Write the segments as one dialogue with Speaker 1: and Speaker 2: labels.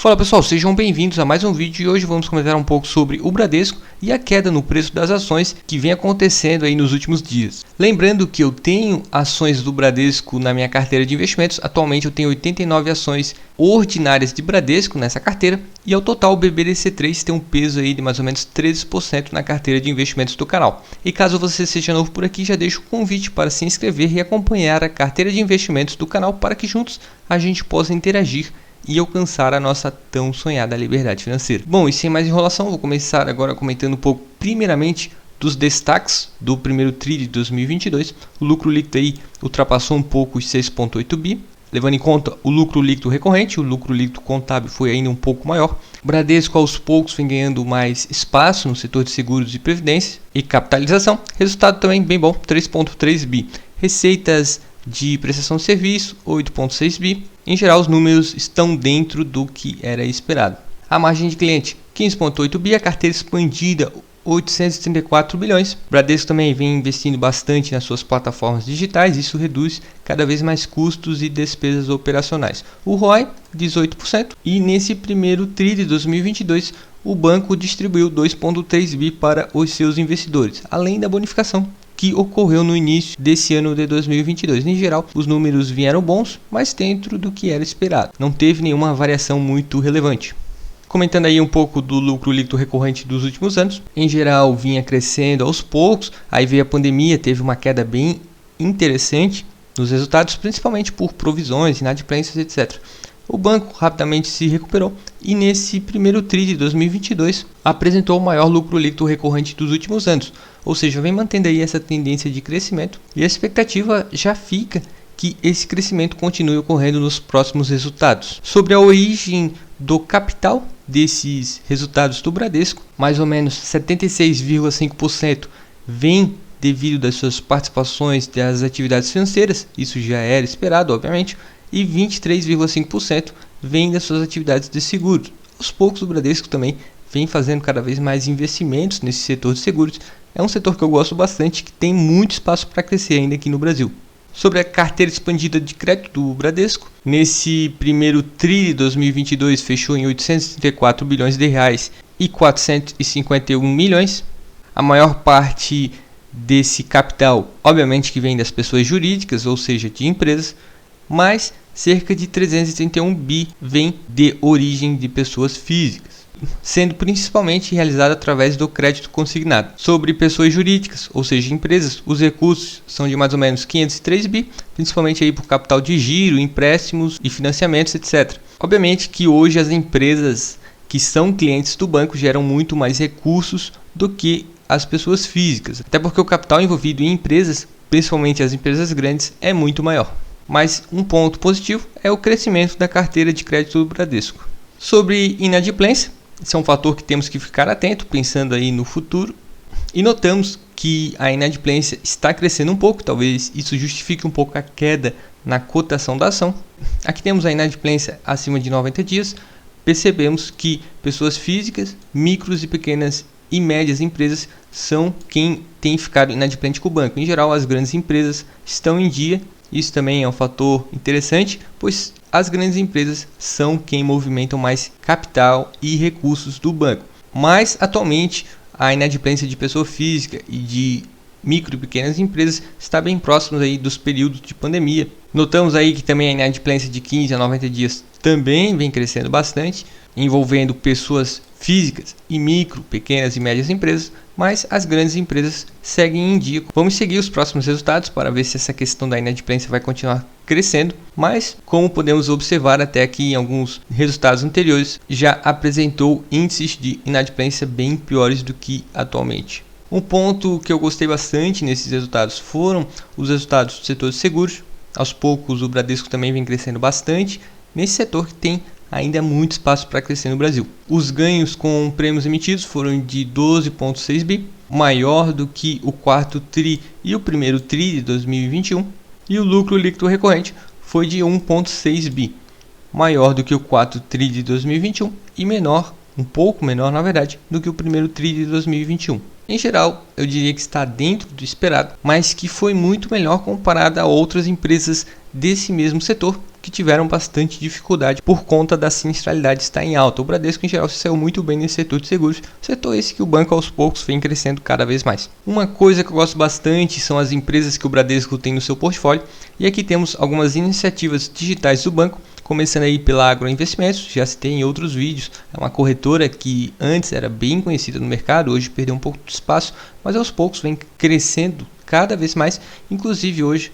Speaker 1: Fala pessoal, sejam bem-vindos a mais um vídeo e hoje vamos comentar um pouco sobre o Bradesco e a queda no preço das ações que vem acontecendo aí nos últimos dias. Lembrando que eu tenho ações do Bradesco na minha carteira de investimentos, atualmente eu tenho 89 ações ordinárias de Bradesco nessa carteira e ao total o BBDC3 tem um peso aí de mais ou menos 13% na carteira de investimentos do canal. E caso você seja novo por aqui, já deixo o convite para se inscrever e acompanhar a carteira de investimentos do canal para que juntos a gente possa interagir e alcançar a nossa tão sonhada liberdade financeira. Bom, e sem mais enrolação, vou começar agora comentando um pouco primeiramente dos destaques do primeiro TRI de 2022. O lucro líquido aí ultrapassou um pouco os 6,8 bi, levando em conta o lucro líquido recorrente. O lucro líquido contábil foi ainda um pouco maior. O Bradesco aos poucos vem ganhando mais espaço no setor de seguros e previdência e capitalização. Resultado também bem bom, 3,3 bi. Receitas de prestação de serviço, 8,6 bi. Em geral, os números estão dentro do que era esperado. A margem de cliente, 15,8 bi. A carteira expandida, 834 bilhões. O Bradesco também vem investindo bastante nas suas plataformas digitais. Isso reduz cada vez mais custos e despesas operacionais. O ROI, 18%. E nesse primeiro TRI de 2022, o banco distribuiu 2,3 bi para os seus investidores, além da bonificação que ocorreu no início desse ano de 2022. Em geral, os números vieram bons, mas dentro do que era esperado. Não teve nenhuma variação muito relevante. Comentando aí um pouco do lucro líquido recorrente dos últimos anos, em geral vinha crescendo aos poucos, aí veio a pandemia, teve uma queda bem interessante nos resultados, principalmente por provisões, inadimplências, etc. O banco rapidamente se recuperou e nesse primeiro TRI de 2022 apresentou o maior lucro líquido recorrente dos últimos anos, ou seja, vem mantendo aí essa tendência de crescimento e a expectativa já fica que esse crescimento continue ocorrendo nos próximos resultados. Sobre a origem do capital desses resultados do Bradesco, mais ou menos 76,5% vem devido das suas participações das atividades financeiras, isso já era esperado, obviamente, e 23,5% vem das suas atividades de seguros. Aos poucos o Bradesco também vem fazendo cada vez mais investimentos nesse setor de seguros. É um setor que eu gosto bastante, que tem muito espaço para crescer ainda aqui no Brasil. Sobre a carteira expandida de crédito do Bradesco, nesse primeiro TRI de 2022 fechou em 834 bilhões de reais e 451 milhões. A maior parte desse capital, obviamente que vem das pessoas jurídicas, ou seja, de empresas, mas cerca de 331 bi vem de origem de pessoas físicas, sendo principalmente realizado através do crédito consignado. Sobre pessoas jurídicas, ou seja, empresas, os recursos são de mais ou menos 503 bi, principalmente aí por capital de giro, empréstimos e financiamentos, etc. Obviamente que hoje as empresas que são clientes do banco geram muito mais recursos do que as pessoas físicas, até porque o capital envolvido em empresas, principalmente as empresas grandes, é muito maior. Mas um ponto positivo é o crescimento da carteira de crédito do Bradesco. Sobre inadimplência, esse é um fator que temos que ficar atento, pensando aí no futuro. E notamos que a inadimplência está crescendo um pouco, talvez isso justifique um pouco a queda na cotação da ação. Aqui temos a inadimplência acima de 90 dias. Percebemos que pessoas físicas, micros e pequenas e médias empresas são quem tem ficado inadimplente com o banco. Em geral, as grandes empresas estão em dia. Isso também é um fator interessante, pois as grandes empresas são quem movimentam mais capital e recursos do banco. Mas atualmente a inadimplência de pessoa física e de micro e pequenas empresas está bem próximo aí dos períodos de pandemia. Notamos aí que também a inadimplência de 15 a 90 dias também vem crescendo bastante, envolvendo pessoas físicas e micro, pequenas e médias empresas, mas as grandes empresas seguem em dia. Vamos seguir os próximos resultados para ver se essa questão da inadimplência vai continuar crescendo, mas como podemos observar até aqui em alguns resultados anteriores, já apresentou índices de inadimplência bem piores do que atualmente. Um ponto que eu gostei bastante nesses resultados foram os resultados do setor de seguros. Aos poucos o Bradesco também vem crescendo bastante nesse setor que tem ainda muito espaço para crescer no Brasil. Os ganhos com prêmios emitidos foram de 12,6 bi, maior do que o quarto TRI e o primeiro TRI de 2021. E o lucro líquido recorrente foi de 1,6 bi, maior do que o quarto TRI de 2021 e menor, um pouco menor na verdade, do que o primeiro TRI de 2021. Em geral, eu diria que está dentro do esperado, mas que foi muito melhor comparado a outras empresas desse mesmo setor que tiveram bastante dificuldade por conta da sinistralidade estar em alta. O Bradesco, em geral, se saiu muito bem nesse setor de seguros, setor esse que o banco aos poucos vem crescendo cada vez mais. Uma coisa que eu gosto bastante são as empresas que o Bradesco tem no seu portfólio, e aqui temos algumas iniciativas digitais do banco, começando aí pela Agroinvestimentos, já citei em outros vídeos, é uma corretora que antes era bem conhecida no mercado, hoje perdeu um pouco de espaço, mas aos poucos vem crescendo cada vez mais, inclusive hoje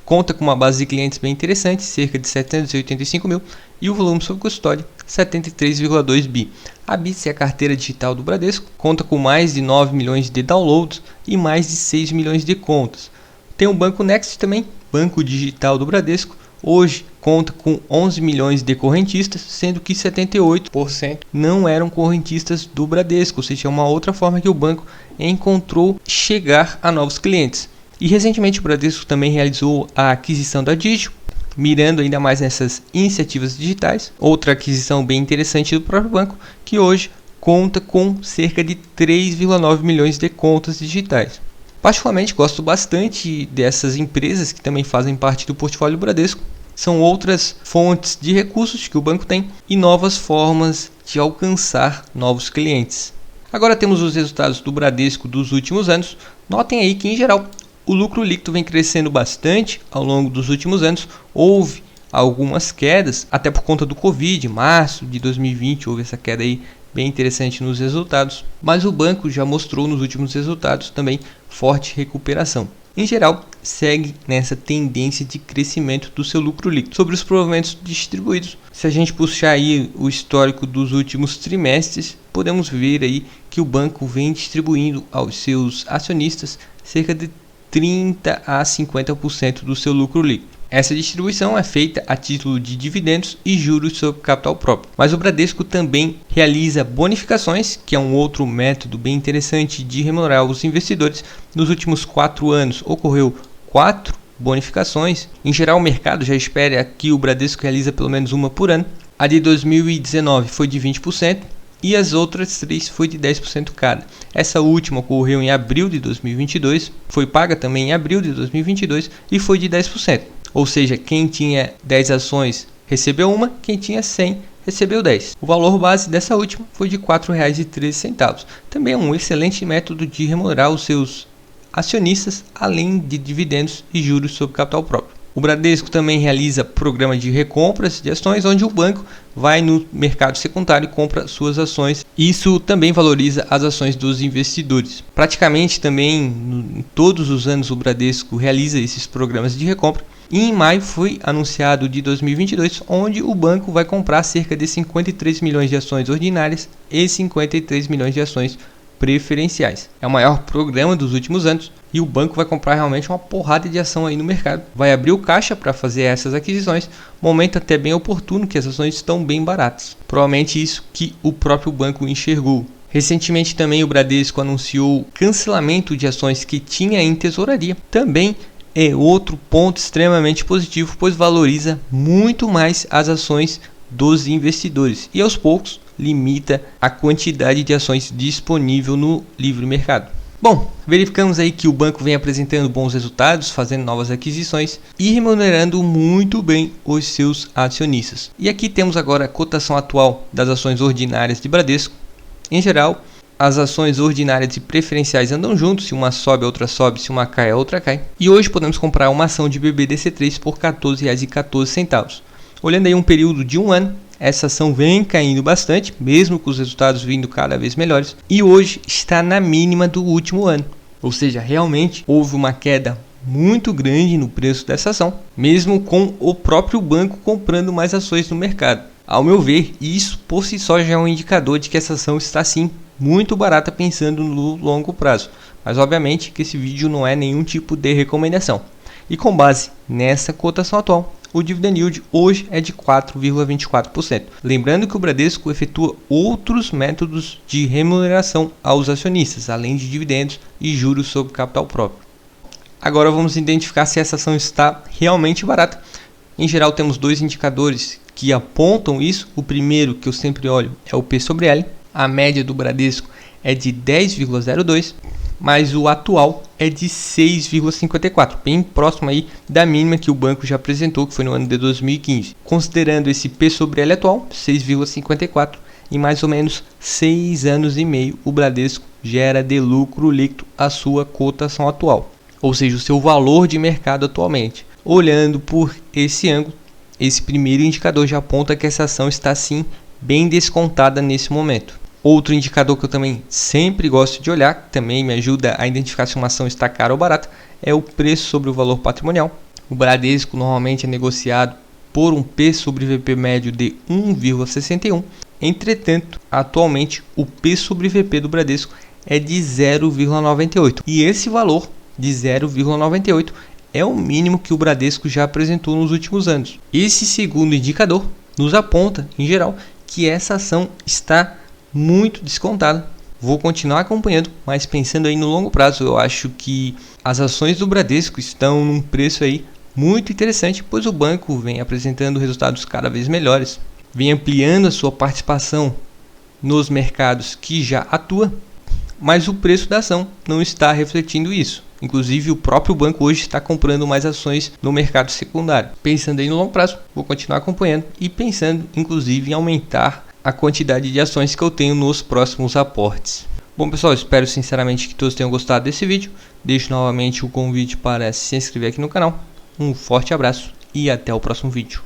Speaker 1: conta com uma base de clientes bem interessante, cerca de 785 mil, e o volume sob custódia 73,2 bi. A Bits é a carteira digital do Bradesco, conta com mais de 9 milhões de downloads e mais de 6 milhões de contas. Tem o Banco Next também, banco digital do Bradesco, hoje conta com 11 milhões de correntistas, sendo que 78% não eram correntistas do Bradesco, ou seja, é uma outra forma que o banco encontrou chegar a novos clientes. E recentemente o Bradesco também realizou a aquisição da Digio, mirando ainda mais nessas iniciativas digitais. Outra aquisição bem interessante do próprio banco, que hoje conta com cerca de 3,9 milhões de contas digitais. Particularmente gosto bastante dessas empresas que também fazem parte do portfólio do Bradesco. São outras fontes de recursos que o banco tem e novas formas de alcançar novos clientes. Agora temos os resultados do Bradesco dos últimos anos. Notem aí que, em geral, o lucro líquido vem crescendo bastante ao longo dos últimos anos. Houve algumas quedas, até por conta do Covid, em março de 2020 houve essa queda aí bem interessante nos resultados, mas o banco já mostrou nos últimos resultados também forte recuperação. Em geral, segue nessa tendência de crescimento do seu lucro líquido. Sobre os proventos distribuídos, se a gente puxar aí o histórico dos últimos trimestres, podemos ver aí que o banco vem distribuindo aos seus acionistas cerca de 30 a 50% do seu lucro líquido. Essa distribuição é feita a título de dividendos e juros sobre capital próprio. Mas o Bradesco também realiza bonificações, que é um outro método bem interessante de remunerar os investidores. Nos últimos 4 anos ocorreu 4 bonificações. Em geral, o mercado já espera que o Bradesco realiza pelo menos uma por ano. A de 2019 foi de 20%. E as outras 3 foi de 10% cada. Essa última ocorreu em abril de 2022, foi paga também em abril de 2022 e foi de 10%. Ou seja, quem tinha 10 ações recebeu uma, quem tinha 100 recebeu 10. O valor base dessa última foi de R$ 4,13. Também é um excelente método de remunerar os seus acionistas, além de dividendos e juros sobre capital próprio. O Bradesco também realiza programa de recompras de ações, onde o banco vai no mercado secundário e compra suas ações. Isso também valoriza as ações dos investidores. Praticamente também em todos os anos o Bradesco realiza esses programas de recompra. E em maio foi anunciado de 2022, onde o banco vai comprar cerca de 53 milhões de ações ordinárias e 53 milhões de ações preferenciais. É o maior programa dos últimos anos e o banco vai comprar realmente uma porrada de ação aí no mercado. Vai abrir o caixa para fazer essas aquisições, momento até bem oportuno que as ações estão bem baratas. Provavelmente isso que o próprio banco enxergou. Recentemente também o Bradesco anunciou cancelamento de ações que tinha em tesouraria. Também é outro ponto extremamente positivo, pois valoriza muito mais as ações dos investidores e aos poucos limita a quantidade de ações disponível no livre mercado. Bom, verificamos aí que o banco vem apresentando bons resultados, fazendo novas aquisições e remunerando muito bem os seus acionistas. E aqui temos agora a cotação atual das ações ordinárias de Bradesco. Em geral, as ações ordinárias e preferenciais andam juntos, se uma sobe a outra sobe, se uma cai a outra cai. E hoje podemos comprar uma ação de BBDC3 por R$ 14,14. Olhando aí um período de um ano, essa ação vem caindo bastante, mesmo com os resultados vindo cada vez melhores, e hoje está na mínima do último ano. Ou seja, realmente houve uma queda muito grande no preço dessa ação, mesmo com o próprio banco comprando mais ações no mercado. Ao meu ver, isso por si só já é um indicador de que essa ação está sim muito barata pensando no longo prazo. Mas obviamente que esse vídeo não é nenhum tipo de recomendação. E com base nessa cotação atual, o dividend yield hoje é de 4,24%. Lembrando que o Bradesco efetua outros métodos de remuneração aos acionistas, além de dividendos e juros sobre capital próprio. Agora vamos identificar se essa ação está realmente barata. Em geral temos dois indicadores que apontam isso. O primeiro que eu sempre olho é o P sobre L. A média do Bradesco é de 10,02. mas o atual é de 6,54, bem próximo aí da mínima que o banco já apresentou, que foi no ano de 2015. Considerando esse P sobre L atual, 6,54, em mais ou menos 6 anos e meio, o Bradesco gera de lucro líquido a sua cotação atual, ou seja, o seu valor de mercado atualmente. Olhando por esse ângulo, esse primeiro indicador já aponta que essa ação está sim bem descontada nesse momento. Outro indicador que eu também sempre gosto de olhar, que também me ajuda a identificar se uma ação está cara ou barata, é o preço sobre o valor patrimonial. O Bradesco normalmente é negociado por um P sobre VP médio de 1,61. Entretanto, atualmente o P sobre VP do Bradesco é de 0,98. E esse valor de 0,98 é o mínimo que o Bradesco já apresentou nos últimos anos. Esse segundo indicador nos aponta, em geral, que essa ação está muito descontada. Vou continuar acompanhando, mas pensando aí no longo prazo, eu acho que as ações do Bradesco estão num preço aí muito interessante, pois o banco vem apresentando resultados cada vez melhores, vem ampliando a sua participação nos mercados que já atua, mas o preço da ação não está refletindo isso. Inclusive o próprio banco hoje está comprando mais ações no mercado secundário. Pensando aí no longo prazo, vou continuar acompanhando e pensando inclusive em aumentar a quantidade de ações que eu tenho nos próximos aportes. Bom pessoal, espero sinceramente que todos tenham gostado desse vídeo. Deixo novamente o convite para se inscrever aqui no canal. Um forte abraço e até o próximo vídeo.